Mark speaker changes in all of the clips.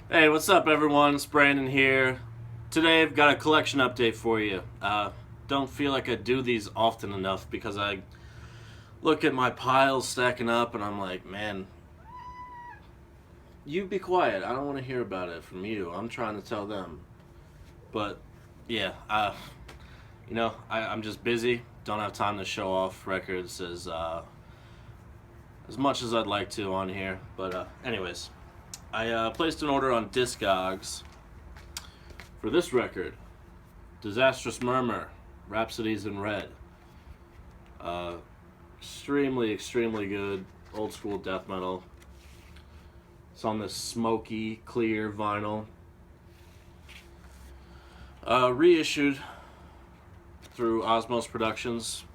Speaker 1: Hey, what's up, everyone? It's Brandon here. Today, I've got a collection update for you. Don't feel like I do these often enough because I look at my piles stacking up and I'm like, man, you be quiet. I don't want to hear about it from you. I'm trying to tell them. But yeah, I'm just busy. Don't have time to show off records as much as I'd like to on here. But anyways, I placed an order on Discogs for this record, Disastrous Murmur, Rhapsodies in Red. Uh, extremely good old school death metal. It's on this smoky, clear vinyl. Reissued through Osmos Productions.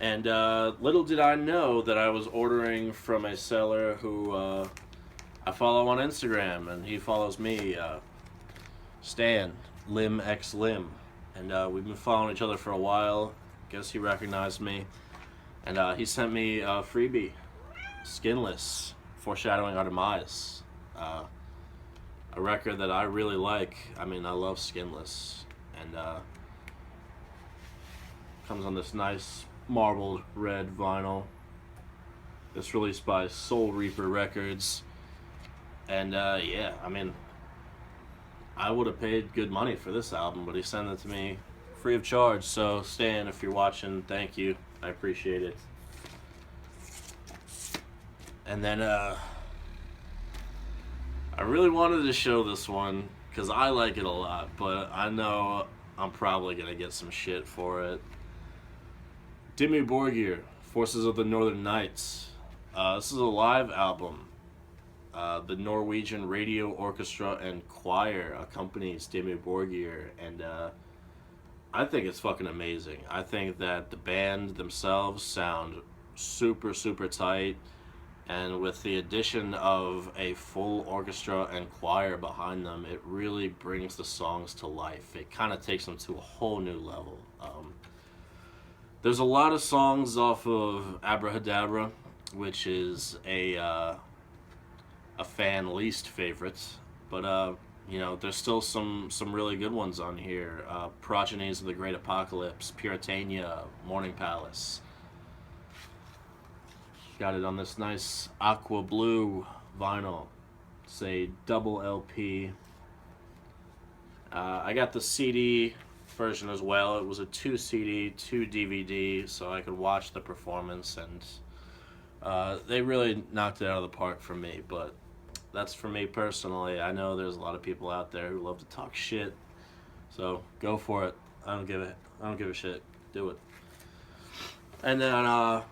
Speaker 1: And little did I know that I was ordering from a seller who I follow on Instagram, and he follows me, Stan, Lim X Lim. And we've been following each other for a while. Guess he recognized me. And he sent me a freebie, Skinless, Foreshadowing Our Demise. A record that I really like. I mean, I love Skinless. And comes on this nice marbled red vinyl. It's released by Soul Reaper Records. And yeah, I mean, I would have paid good money for this album, but he sent it to me free of charge. So Stan, if you're watching, thank you. I appreciate it. And then I really wanted to show this one because I like it a lot, but I know I'm probably gonna get some shit for it. Dimmu Borgir, Forces of the Northern Nights. This is a live album. The Norwegian Radio Orchestra and Choir accompanies Dimmu Borgir, and I think it's fucking amazing. I think that the band themselves sound super tight, and with the addition of a full orchestra and choir behind them, it really brings the songs to life. It kind of takes them to a whole new level. There's a lot of songs off of Abrahadabra, which is a fan least favorite, but there's still some really good ones on here. Progenies of the Great Apocalypse, Puritania, Morning Palace. Got it on this nice aqua blue vinyl. It's a double LP. I got the CD version as well. It was a 2 CD, 2 DVD, so I could watch the performance, and they really knocked it out of the park for me. But that's for me personally. I know there's a lot of people out there who love to talk shit, so go for it. I don't give a shit. Do it. And then I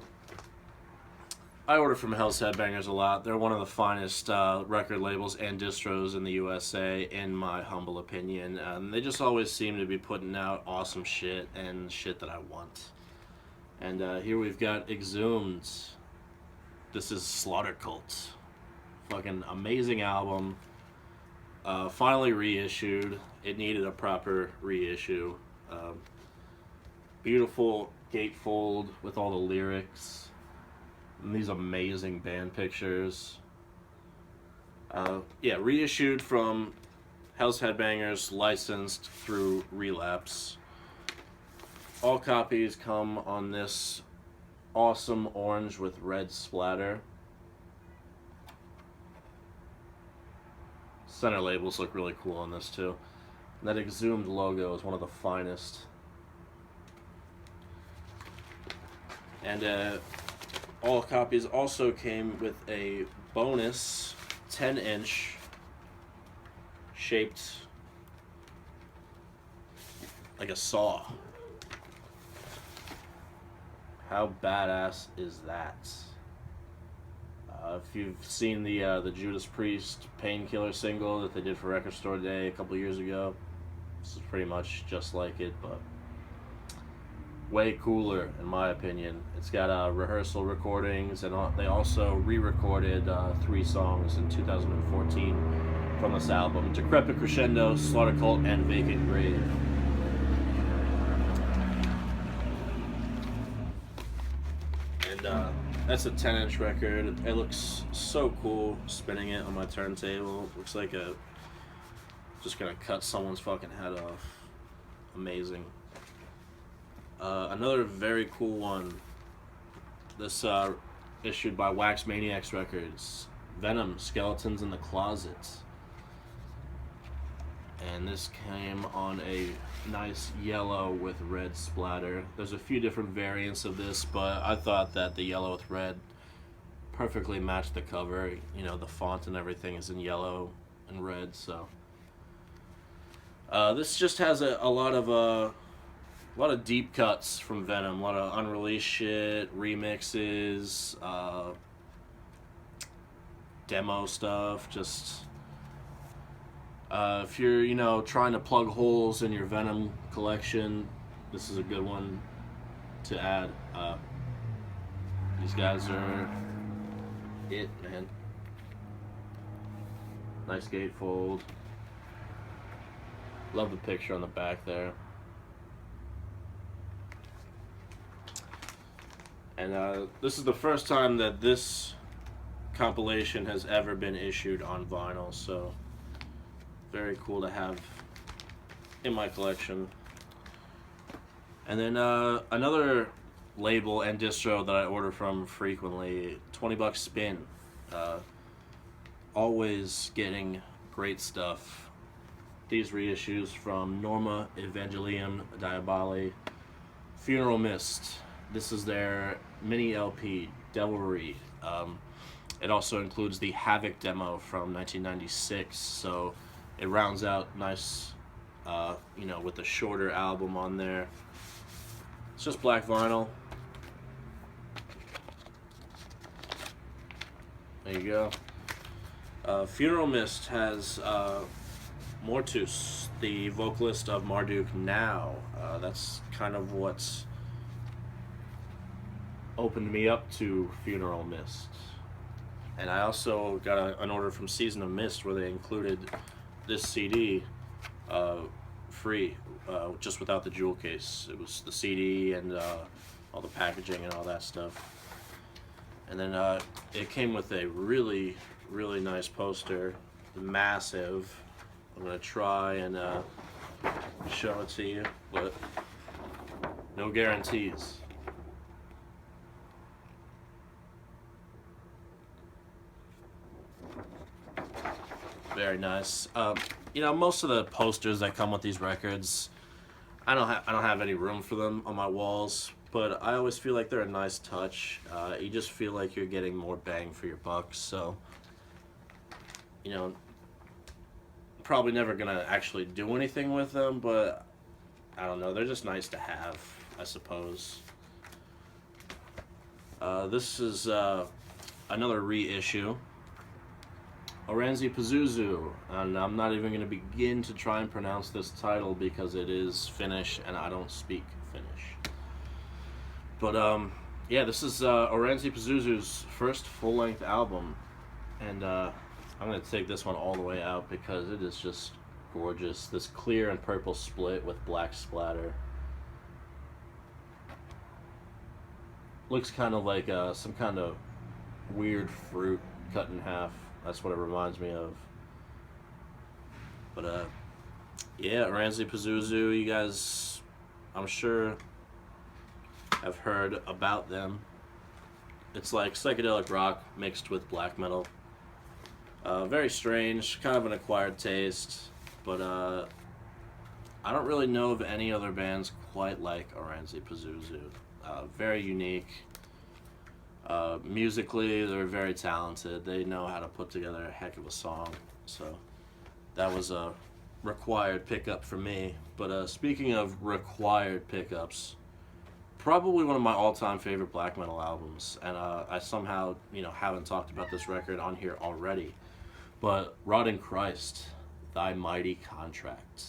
Speaker 1: order from Hell's Headbangers a lot. They're one of the finest record labels and distros in the USA, in my humble opinion. They just always seem to be putting out awesome shit and shit that I want. And here we've got Exhumed. This is Slaughter Cult. Fucking amazing album. Finally reissued. It needed a proper reissue. Beautiful gatefold with all the lyrics. And these amazing band pictures. Reissued from Hell's Headbangers, licensed through Relapse. All copies come on this awesome orange with red splatter. Center labels look really cool on this too. And that Exhumed logo is one of the finest. And all copies also came with a bonus 10-inch shaped like a saw. How badass is that? If you've seen the Judas Priest Painkiller single that they did for Record Store Day a couple years ago, this is pretty much just like it, but way cooler in my opinion. It's got rehearsal recordings, and they also re-recorded 3 songs in 2014 from this album: Decrepit Crescendo, Slaughter Cult, and Vacant Grave. And That's a 10-inch record. It looks so cool spinning it on my turntable. Looks like just gonna cut someone's fucking head off. Amazing. Another very cool one. This issued by Wax Maniacs Records. Venom, Skeletons in the Closet. And this came on a nice yellow with red splatter. There's a few different variants of this, but I thought that the yellow with red perfectly matched the cover. You know, the font and everything is in yellow and red, so this just has a lot of deep cuts from Venom, a lot of unreleased shit, remixes, demo stuff. Just if you're, you know, trying to plug holes in your Venom collection, this is a good one to add. These guys are it, man. Nice gatefold. Love the picture on the back there. And this is the first time that this compilation has ever been issued on vinyl, so very cool to have in my collection. And then another label and distro that I order from frequently, $20 Spin. Always getting great stuff. These reissues from Norma Evangelium Diaboli, Funeral Mist. This is their mini LP, Devilry. It also includes the Havoc demo from 1996, so it rounds out nice, you know, with the shorter album on there. It's just black vinyl. There you go. Funeral Mist has Mortus, the vocalist of Marduk Now. That's kind of what's opened me up to Funeral Mist. And I also got an order from Season of Mist where they included this CD free, just without the jewel case. It was the CD and all the packaging and all that stuff. And then it came with a really, really nice poster, massive. I'm gonna try and show it to you, but no guarantees. Very nice. You know, most of the posters that come with these records, I don't have any room for them on my walls, but I always feel like they're a nice touch. You just feel like you're getting more bang for your buck. So, you know, probably never gonna actually do anything with them, but I don't know. They're just nice to have, I suppose. This is another reissue. Ramsey Pazuzu, and I'm not even going to begin to try and pronounce this title because it is Finnish and I don't speak Finnish. But yeah, this is Ramsey Pazuzu's first full-length album, and I'm going to take this one all the way out because it is just gorgeous. This clear and purple split with black splatter. Looks kind of like some kind of weird fruit cut in half. That's what it reminds me of. But yeah, Ramsey Pazuzu, you guys, I'm sure, have heard about them. It's like psychedelic rock mixed with black metal. Very strange, kind of an acquired taste, but I don't really know of any other bands quite like Ramsey Pazuzu. Very unique. Musically, they're very talented. They know how to put together a heck of a song. So that was a required pickup for me. But speaking of required pickups, probably one of my all-time favorite black metal albums. And I somehow, you know, haven't talked about this record on here already. But Rotting Christ, Thy Mighty Contract.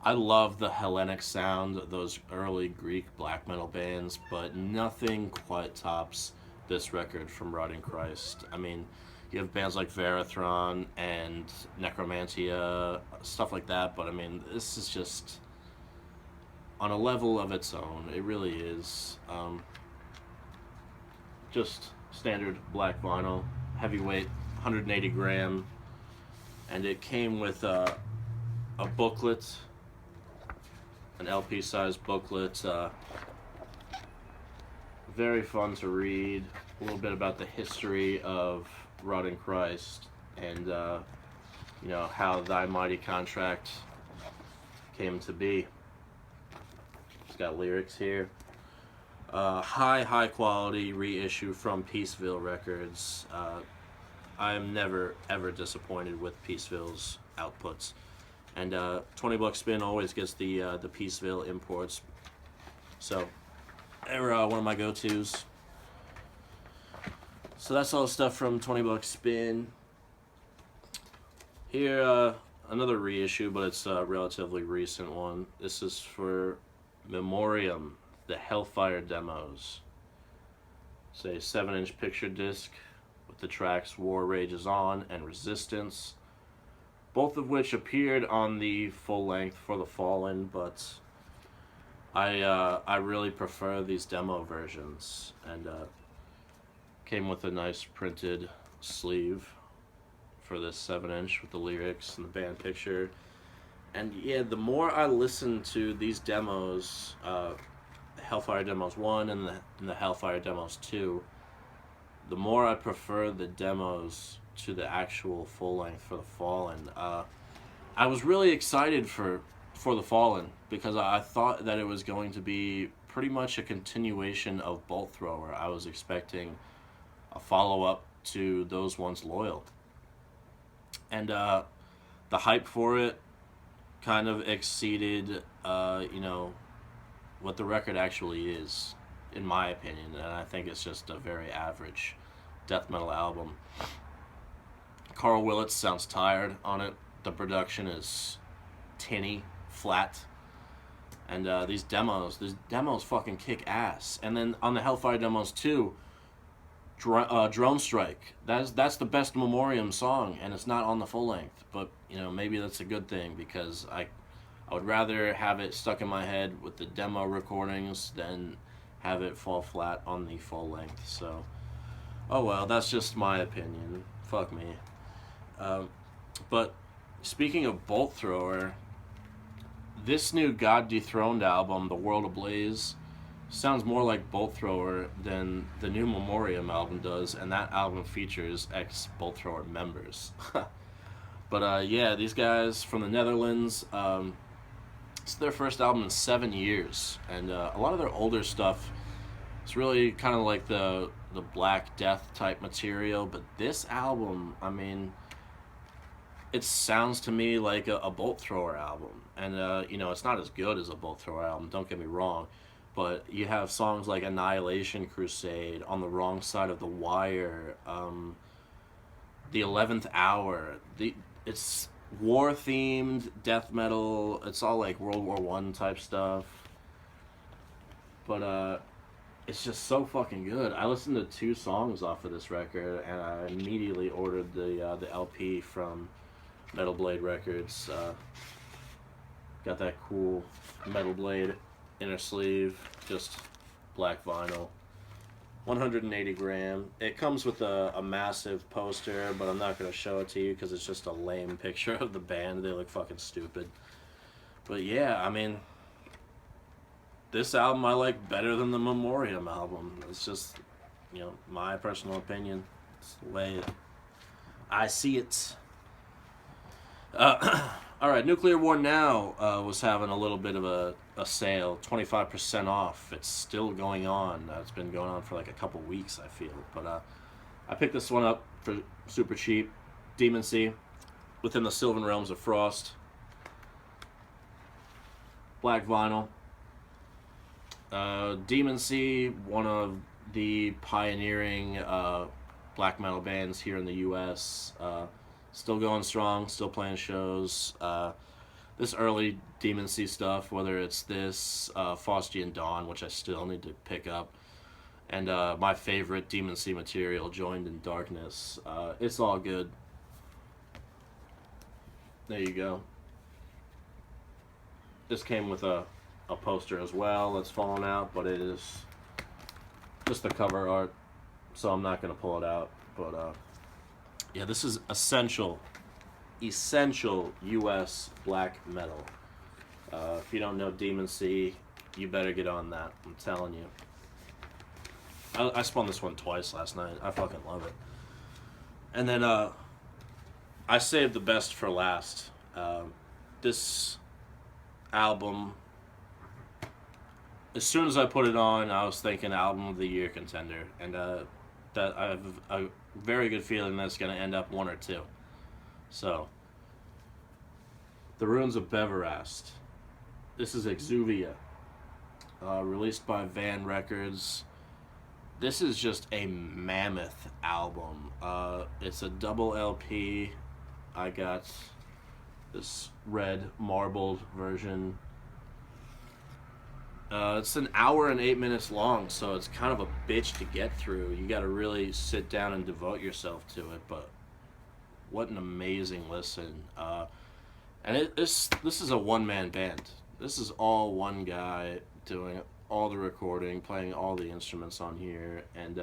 Speaker 1: I love the Hellenic sound of those early Greek black metal bands, but nothing quite tops this record from Rotting Christ. I mean, you have bands like Verathron and Necromantia, stuff like that, but I mean, this is just on a level of its own. It really is. just standard black vinyl, heavyweight, 180 gram, and it came with a booklet, an LP size booklet. Very fun to read. A little bit about the history of Rotting Christ and how Thy Mighty Contract came to be. It's got lyrics here. High quality reissue from Peaceville Records. I am never ever disappointed with Peaceville's outputs, and $20 Spin always gets the Peaceville imports. So they're one of my go-tos. So that's all the stuff from $20 Spin. Here, another reissue, but it's a relatively recent one. This is for Formoriam, the Hellfire demos. It's a 7-inch picture disc with the tracks War Rages On and Resistance, both of which appeared on the full length for the Fallen, but I really prefer these demo versions, and came with a nice printed sleeve for this 7-inch with the lyrics and the band picture. And yeah, the more I listen to these demos, Hellfire Demos 1 and the Hellfire Demos 2, the more I prefer the demos to the actual full length for the Fallen. I was really excited for the Fallen because I thought that it was going to be pretty much a continuation of Bolt Thrower. I was expecting a follow-up to those once loyal. And the hype for it kind of exceeded, what the record actually is, in my opinion. And I think it's just a very average death metal album. Carl Willits sounds tired on it. The production is tinny, flat. And these demos fucking kick ass. And then on the Hellfire Demos 2, Drone Strike. That's the best Formoriam song, and it's not on the full length. But maybe that's a good thing, because I would rather have it stuck in my head with the demo recordings than have it fall flat on the full length. So, oh well, that's just my opinion. Fuck me. But speaking of Bolt Thrower, this new God Dethroned album, The World Ablaze, sounds more like Bolt Thrower than the new Formoriam album does, and that album features ex-Bolt Thrower members. But yeah, these guys from the Netherlands, it's their first album in 7 years, and a lot of their older stuff, it's really kind of like the Black Death type material, but this album, I mean, it sounds to me like a Bolt Thrower album, and it's not as good as a Bolt Thrower album, don't get me wrong, but you have songs like Annihilation Crusade, On the Wrong Side of the Wire, The 11th Hour. It's war-themed death metal. It's all like World War I type stuff. But it's just so fucking good. I listened to 2 songs off of this record, and I immediately ordered the LP from Metal Blade Records. Got that cool Metal Blade inner sleeve, just black vinyl, 180 gram. It comes with a massive poster, but I'm not going to show it to you because it's just a lame picture of the band. They look fucking stupid. But yeah, I mean, this album I like better than the Formoriam album. It's just, my personal opinion. It's the way I see it. Alright, Nuclear War Now was having a little bit of a sale, 25% off. It's still going on. It's been going on for like a couple weeks, I feel. But I picked this one up for super cheap. Demonseed, Within the Sylvan Realms of Frost. Black vinyl. Demonseed, one of the pioneering black metal bands here in the U.S., still going strong, still playing shows. This early Demonseed stuff, whether it's this, Faustian Dawn, which I still need to pick up, and my favorite Demonseed material, Joined in Darkness. It's all good. There you go. This came with a poster as well that's fallen out, but it is just the cover art. so I'm not gonna pull it out. But yeah, this is essential U.S. black metal. If you don't know Demonseed, you better get on that. I'm telling you. I spun this one twice last night. I fucking love it. And then I saved the best for last. This album, as soon as I put it on, I was thinking album of the year contender, and that I have a very good feeling that's going to end up 1 or 2. So, The Ruins of Beverast. This is Exuviae, released by Van Records. This is just a mammoth album. It's a double LP. I got this red marbled version. It's an hour and 8 minutes long, so it's kind of a bitch to get through. You got to really sit down and devote yourself to it. But what an amazing listen! And this is a one-man band. This is all one guy doing all the recording, playing all the instruments on here, and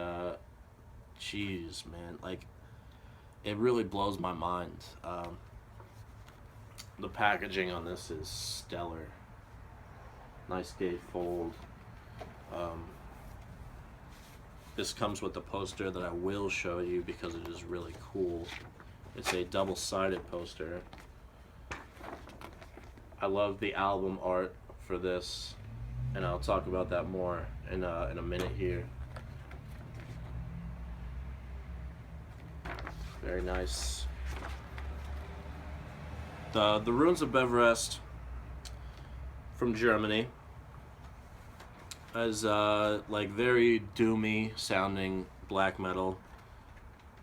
Speaker 1: jeez, man, like, it really blows my mind. The packaging on this is stellar. Nice gatefold. This comes with the poster that I will show you because it is really cool. It's a double-sided poster. I love the album art for this, and I'll talk about that more in a minute here. Very nice. The Ruins of Beverast from Germany is like very doomy sounding black metal.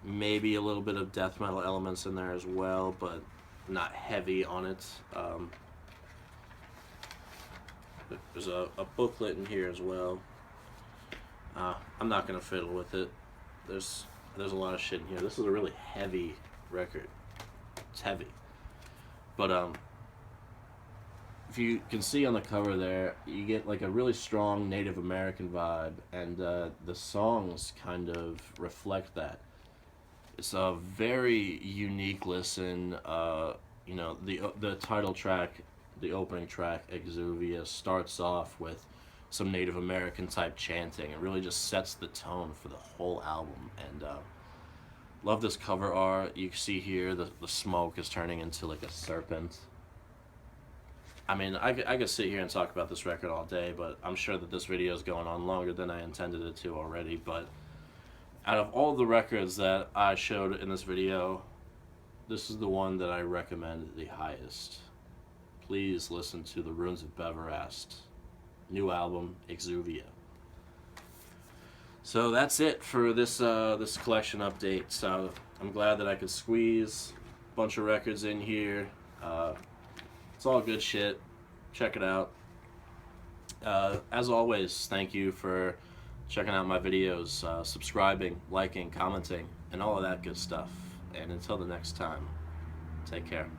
Speaker 1: Maybe a little bit of death metal elements in there as well, but not heavy on it. There's a booklet in here as well. I'm not gonna fiddle with it. There's a lot of shit in here. This is a really heavy record. It's heavy, but if you can see on the cover there, you get like a really strong Native American vibe, and the songs kind of reflect that. It's a very unique listen. You know, the title track, the opening track, Exuviae, starts off with some Native American type chanting. It really just sets the tone for the whole album, and love this cover art. You can see here the smoke is turning into like a serpent. I mean, I could sit here and talk about this record all day, but I'm sure that this video is going on longer than I intended it to already. But out of all the records that I showed in this video, this is the one that I recommend the highest. Please listen to The Ruins of Beverast. New album, Exuviae. So that's it for this this collection update. So I'm glad that I could squeeze a bunch of records in here. It's all good shit. Check it out. As always, thank you for checking out my videos, subscribing, liking, commenting, and all of that good stuff. And until the next time, take care.